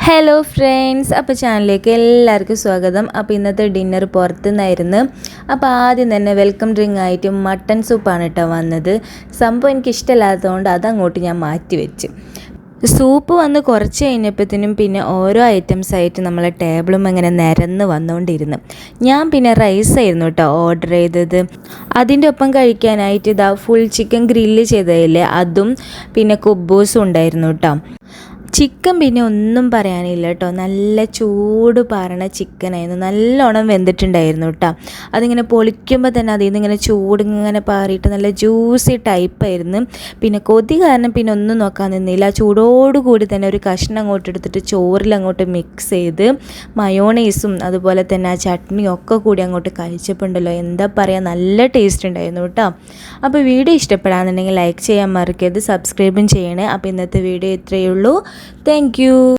Hello friends, അപ്പോൾ ചാനലിലേക്ക് എല്ലാവർക്കും സ്വാഗതം. അപ്പോൾ ഇന്നത്തെ ഡിന്നർ പുറത്തുനിന്നായിരുന്നു. അപ്പോൾ ആദ്യം തന്നെ വെൽക്കം ഡ്രിങ്ക് ആയിട്ട് മട്ടൺ സൂപ്പാണ് കേട്ടോ വന്നത്. സംഭവം എനിക്കിഷ്ടമില്ലാത്തതുകൊണ്ട് അതങ്ങോട്ട് ഞാൻ മാറ്റി വെച്ച്. സൂപ്പ് വന്ന് കുറച്ച് കഴിഞ്ഞപ്പോഴത്തേനും പിന്നെ ഓരോ ഐറ്റംസ് ആയിട്ട് നമ്മളെ ടേബിളും അങ്ങനെ നിരന്ന് വന്നുകൊണ്ടിരുന്നു. ഞാൻ പിന്നെ റൈസായിരുന്നു കേട്ടോ ഓർഡർ ചെയ്തത്. അതിൻ്റെ ഒപ്പം കഴിക്കാനായിട്ട് ഇതാ ഫുൾ ചിക്കൻ ഗ്രില്ല് ചെയ്തതില്ലേ അതും പിന്നെ കുബൂസും ഉണ്ടായിരുന്നു കേട്ടോ. ചിക്കൻ പിന്നെ ഒന്നും പറയാനില്ല കേട്ടോ, നല്ല ചൂട് പാറണ ചിക്കനായിരുന്നു, നല്ലോണം വെന്തിട്ടുണ്ടായിരുന്നു കേട്ടോ. അതിങ്ങനെ പൊളിക്കുമ്പോൾ തന്നെ അതിൽ നിന്ന് ഇങ്ങനെ ചൂടിങ്ങനെ പാറിയിട്ട് നല്ല ജ്യൂസി ടൈപ്പായിരുന്നു. പിന്നെ കൊതി കാരണം പിന്നെ ഒന്നും നോക്കാൻ നിന്നില്ല, ചൂടോടുകൂടി തന്നെ ഒരു കഷ്ണം അങ്ങോട്ട് എടുത്തിട്ട് ചോറിൽ അങ്ങോട്ട് മിക്സ് ചെയ്ത് മയോണൈസും അതുപോലെ തന്നെ ആ ചട്നിയും ഒക്കെ കൂടി അങ്ങോട്ട് കഴിച്ചപ്പോണ്ടല്ലോ, എന്താ പറയുക, നല്ല ടേസ്റ്റ് ഉണ്ടായിരുന്നു കേട്ടോ. അപ്പോൾ വീഡിയോ ഇഷ്ടപ്പെടാന്നുണ്ടെങ്കിൽ ലൈക്ക് ചെയ്യാൻ മറക്കരുത്, സബ്സ്ക്രൈബും ചെയ്യണേ. അപ്പോൾ ഇന്നത്തെ വീഡിയോ ഇത്രയേ ഉള്ളൂ. Thank you.